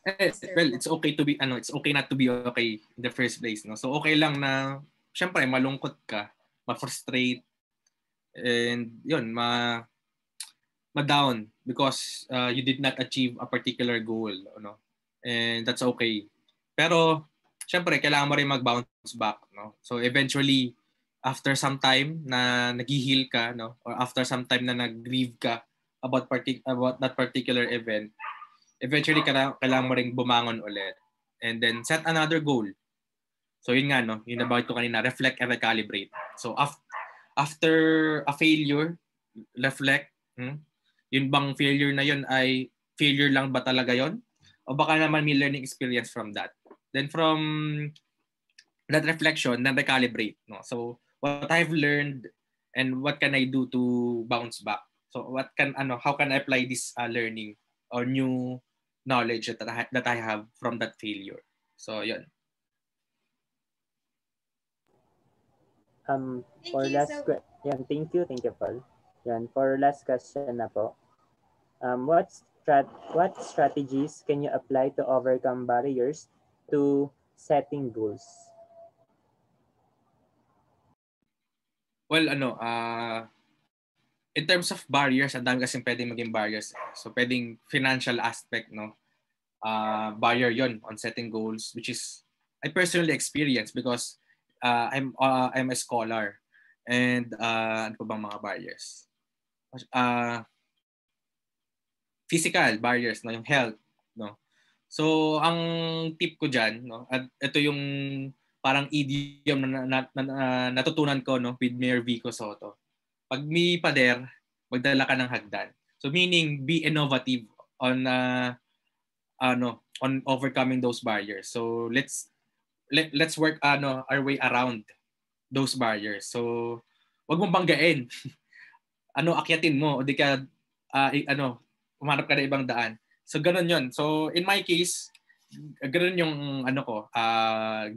[SPEAKER 2] Well, it's okay to be it's okay not to be okay in the first place, no? So okay lang na syempre malungkot ka, ma-frustrate, and yun, ma-down because you did not achieve a particular goal, and that's okay. Pero syempre kailangan mo rin mag-bounce back, no? So eventually after some time na nag-heal ka, no, or after some time na nag-grieve ka about that particular event, eventually kailangan mo ring bumangon ulit. And then set another goal. So yun nga, no, yun about ko kanina, reflect and recalibrate. So after a failure, reflect, yun bang failure na yun ay failure lang ba talaga yun? O baka naman may learning experience from that. Then from that reflection, then recalibrate. No? So what I've learned and what can I do to bounce back? So how can I apply this learning or new knowledge that I have from that failure? So yun.
[SPEAKER 3] For last question, thank you, Paul. Yan, for last question na po. What strategies can you apply to overcome barriers to setting goals?
[SPEAKER 2] Well, in terms of barriers, ang dami kasing pwedeng maging barriers. So pwedeng financial aspect, no? Barrier yon on setting goals, which is I personally experienced because I'm a scholar. And ano pa bang mga barriers? Physical barriers, no, yung health, no. So ang tip ko diyan, no, at ito yung parang idiom na natutunan ko, no, with Mayor Vico Soto. Pag may pader, magdala ka ng hagdan. So meaning be innovative on on overcoming those barriers. So let's work our way around those barriers. So wag mong banggain. Akyatin mo o di ka umanap ka na ibang daan. So ganun 'yon. So in my case, ganun yung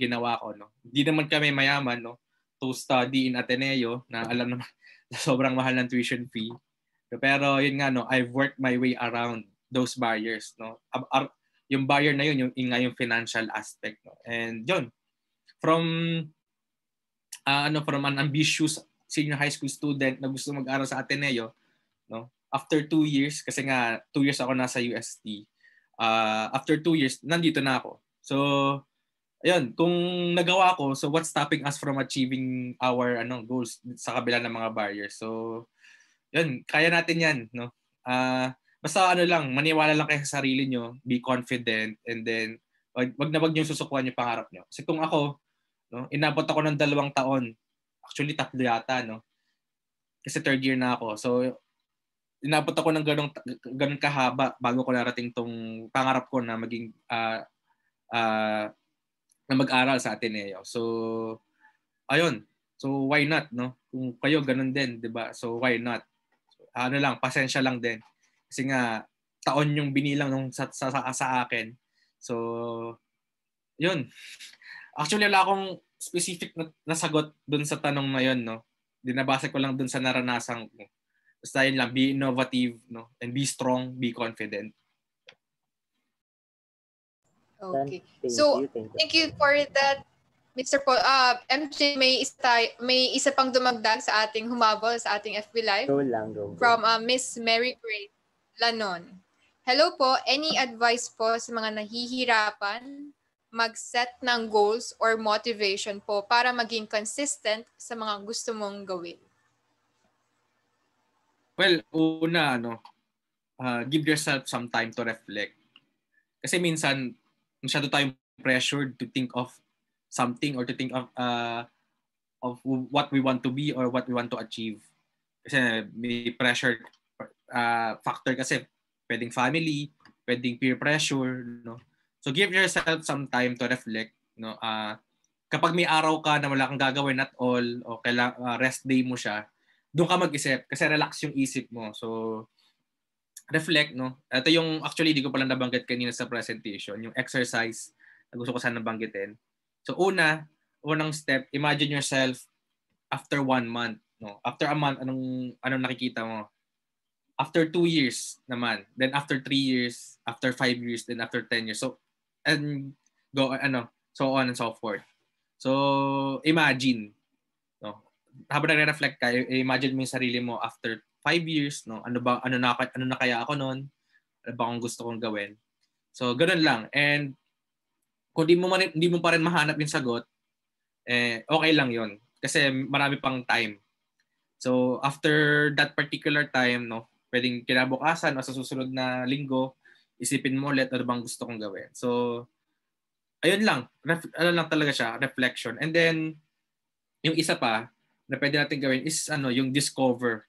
[SPEAKER 2] ginawa ko, no. Hindi naman kami mayaman, no, to study in Ateneo na alam naman sobrang mahal ng tuition fee. Pero yun nga, no, I've worked my way around those barriers, no. Yung barrier na yun, yung financial aspect, no. And yun, from an ambitious senior high school student na gusto mag-aral sa Ateneo, no. After 2 years, kasi nga 2 years ako nasa UST. After 2 years, nandito na ako. So, ayun, kung nagawa ko, so what's stopping us from achieving our goals sa kabila ng mga barriers? So, yun, kaya natin 'yan, no. Basta maniwala lang kayo sa sarili nyo, be confident, and then wag niyo susukuan yung pangarap nyo. Kasi kung ako, no, inabot ako ng 2 taon. Actually 3 yata, no. Kasi 3rd year na ako. So inabot ako ng ganun kahaba bago ko narating tong pangarap ko na maging na mag-aral sa Ateneo. So ayun. So why not, no? Kung kayo ganun din, 'di ba? So why not? Pasensya lang din. Kasi nga taon yung binilang nung sa akin. So yun. Actually wala akong specific na sagot dun sa tanong na yun, no. Dinabasa ko lang dun sa naranasan ko. Basta yun lang, be innovative, no, and be strong, be confident.
[SPEAKER 1] Okay. Thank you for that, Mr. Paul. MJ, may isa pang dumagdag sa ating humabol sa ating FB Live.
[SPEAKER 3] Go.
[SPEAKER 1] From Miss Mary Gray Lanon. Hello po, any advice po sa mga nahihirapan mag-set ng goals or motivation po para maging consistent sa mga gusto mong gawin?
[SPEAKER 2] Well, una, give yourself some time to reflect. Kasi minsan, masyado tayong pressured to think of something or to think of what we want to be or what we want to achieve. Kasi may pressure factor kasi pwedeng family, pwedeng peer pressure, no. So give yourself some time to reflect, no. Kapag may araw ka na wala kang gagawin at all o rest day mo siya, doon ka mag-isip kasi relax yung isip mo. So reflect, no. Ito yung actually di ko pala nabanggit kanina sa presentation, yung exercise na gusto ko sana banggitin. So unang step, imagine yourself after 1 month, no. After a month, anong nakikita mo? After 2 years naman, then after 3 years, after 5 years, then after 10 years. So and go so on and so forth. So imagine, no. Habang nagre-reflect ka, imagine mo yung sarili mo after 5 years, no. Ano na kaya ako noon? Ano ba ang gusto kong gawin? So ganoon lang. And kung di mo pa rin mahanap yung sagot, okay lang 'yon. Kasi marami pang time. So after that particular time, no, pwedeng kinabukasan o sa susunod na linggo, isipin mo ulit ano bang gusto kong gawin. So ayun lang, ano lang talaga siya, reflection. And then yung isa pa na pwede natin gawin is yung discover.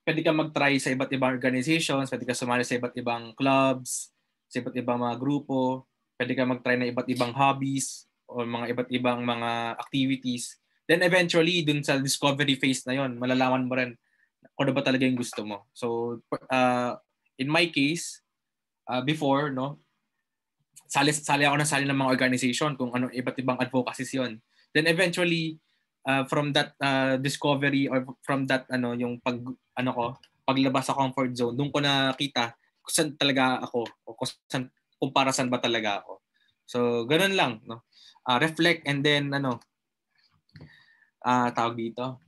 [SPEAKER 2] Pwede ka mag-try sa iba't ibang organizations, pwede ka sumali sa iba't ibang clubs, sa iba't ibang mga grupo, pwede ka mag-try na iba't ibang hobbies o mga iba't ibang mga activities. Then eventually, dun sa discovery phase na yon, malalaman mo rin kung ano ba talaga yung gusto mo. So, in my case, before, no, sali ako ng mga organization kung ano iba't ibang advocacies yon. Then eventually, from that discovery or from that yung paglabas sa comfort zone, doon ko nakita kung saan talaga ako o kung para saan ba talaga ako. So, ganun lang, no. Reflect and then tawag dito,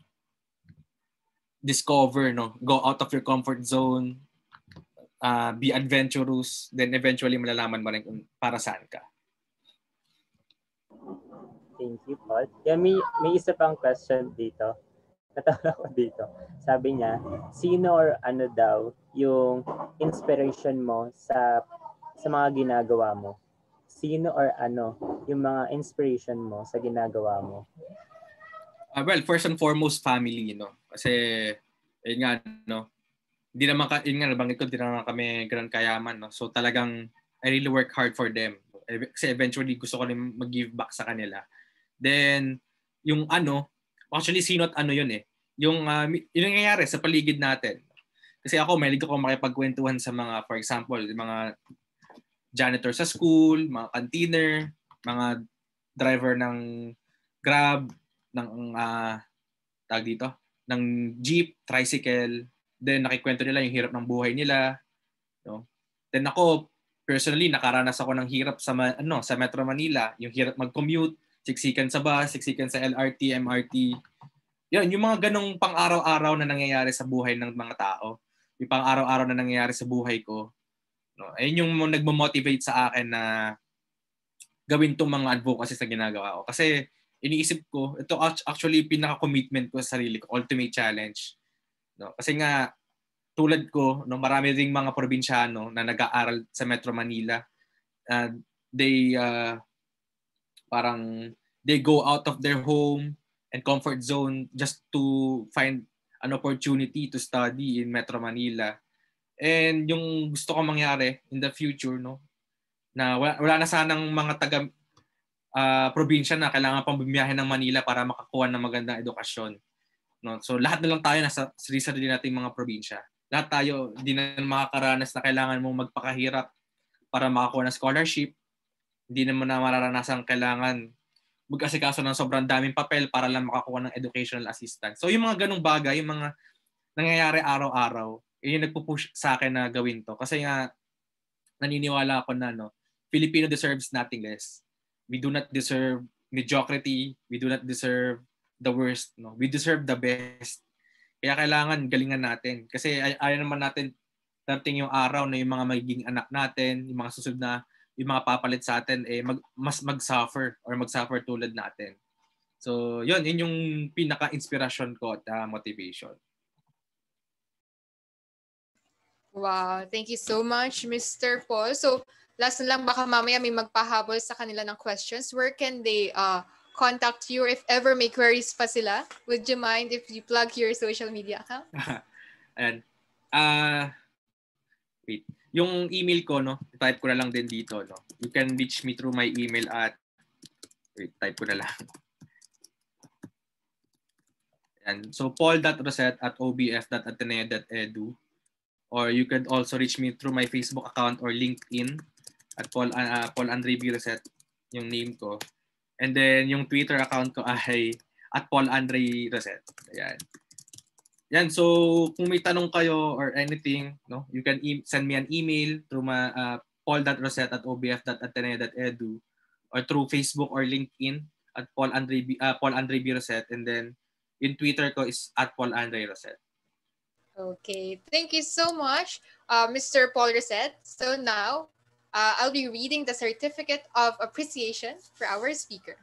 [SPEAKER 2] discover, no. Go out of your comfort zone, be adventurous, then eventually malalaman mo rin kung para saan ka.
[SPEAKER 3] Thank you, Paul. Yeah, may isa pang question dito. Natawa ko dito. Sabi niya, sino or ano daw yung inspiration mo sa mga ginagawa mo? Sino or ano yung mga inspiration mo sa ginagawa mo?
[SPEAKER 2] Well, first and foremost, family, Kasi, yun nga, hindi naman yun nga, nabanggit ko, hindi naman kami ganun kayaman, So talagang, I really work hard for them. Kasi eventually, gusto ko rin mag-give back sa kanila. Then, yung actually, sino at ano yun eh. Yung nangyayari sa paligid natin. Kasi ako, mahilig ako makipagkwentuhan sa mga, for example, mga janitor sa school, mga canteener, mga driver ng Grab, ng tawag dito, ng jeep, tricycle, then nakikwento nila yung hirap ng buhay nila, Then ako personally nakaranas ako ng hirap sa Metro Manila, yung hirap mag-commute, siksikan sa bus, siksikan sa LRT, MRT. Yun, yung mga ganong pang-araw-araw na nangyayari sa buhay ng mga tao, yung pang-araw-araw na nangyayari sa buhay ko. Ayun yung nagmo-motivate sa akin na gawin tong mga advocacy sa ginagawa ko. Kasi iniisip ko, ito actually pinaka-commitment ko sa sarili ko, ultimate challenge. Kasi nga, tulad ko, marami ring mga probinsyano na nag-aaral sa Metro Manila. They go out of their home and comfort zone just to find an opportunity to study in Metro Manila. And yung gusto ko mangyari in the future, na wala na sanang mga taga probinsya na kailangan pang bumiyahe ng Manila para makakuha ng magandang edukasyon. So lahat na lang tayo nasa sarili nating mga probinsya. Lahat tayo hindi na makakaranas na kailangan mong magpakahirap para makakuha ng scholarship. Hindi naman na mararanasan kailangan mag-asikaso ng sobrang daming papel para lang makakuha ng educational assistance. So yung mga ganung bagay, yung mga nangyayari araw-araw, yung nagpo-push sa akin na gawin to. Kasi nga naniniwala ako na Filipino deserves nothing less. We do not deserve mediocrity. We do not deserve the worst. We deserve the best. Kaya kailangan galingan natin. Kasi ayaw naman natin dating yung araw na yung mga magiging anak natin, yung mga susunod na, yung mga papalit sa atin, mas mag-suffer or mag-suffer tulad natin. So, yun yung pinaka-inspirasyon ko at motivation.
[SPEAKER 1] Wow, thank you so much, Mr. Paul. So, last na lang, baka mamaya may magpahabol sa kanila ng questions. Where can they contact you if ever may queries pa sila? Would you mind if you plug your social media account?
[SPEAKER 2] Ayan. Wait. Yung email ko, type ko na lang din dito, You can reach me through my email at type ko na lang. Ayan. So, paul.roset@obf.ateneo.edu, or you could also reach me through my Facebook account or LinkedIn at Paul Andrei Roset, yung name ko. And then yung Twitter account ko ay at Paul Andrei Roset. Ayan. Yan, so kung may tanong kayo or anything, you can send me an email through my paul.roset@obf.ateneo.edu, or through Facebook or LinkedIn at Paul Andrei Roset, and then yung Twitter ko is at Paul Andrei Roset.
[SPEAKER 1] Okay, thank you so much, Mr. Paul Roset. So now, I'll be reading the Certificate of Appreciation for our speaker.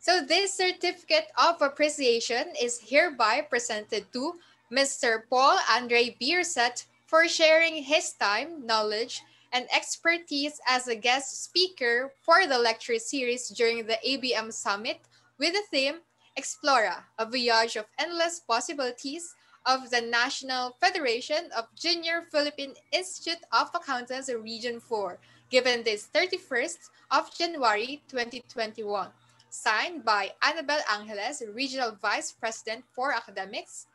[SPEAKER 1] So this certificate of appreciation is hereby presented to Mr. Paul Andrei Roset for sharing his time, knowledge, and expertise as a guest speaker for the lecture series during the ABM Summit with the theme Explora, a voyage of endless possibilities of the National Federation of Junior Philippine Institute of Accountants Region 4, given this 31st of January 2021. Signed by Annabel Angeles, Regional Vice President for Academics,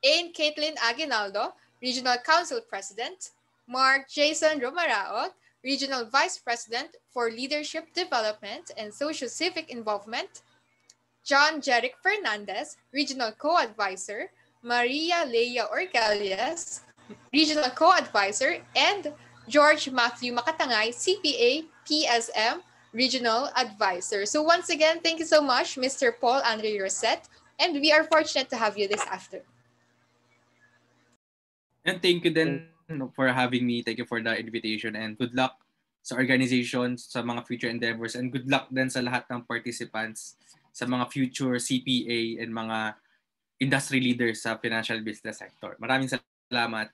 [SPEAKER 1] Ain Caitlin Aguinaldo, Regional Council President, Mark Jason Romaraot, Regional Vice President for Leadership Development and Socio-Civic Involvement, John Jeric Fernandez, Regional Co-Advisor, Maria Leia Orgalias, Regional Co-Advisor, and George Matthew Makatangay, CPA, PSM, Regional Advisor. So once again, thank you so much, Mr. Paul Andrei Roset, and we are fortunate to have you this afternoon.
[SPEAKER 2] And thank you then for having me. Thank you for the invitation and good luck sa organization, sa mga future endeavors, and good luck din sa lahat ng participants sa mga future CPA and mga industry leaders sa financial business sector. Maraming salamat.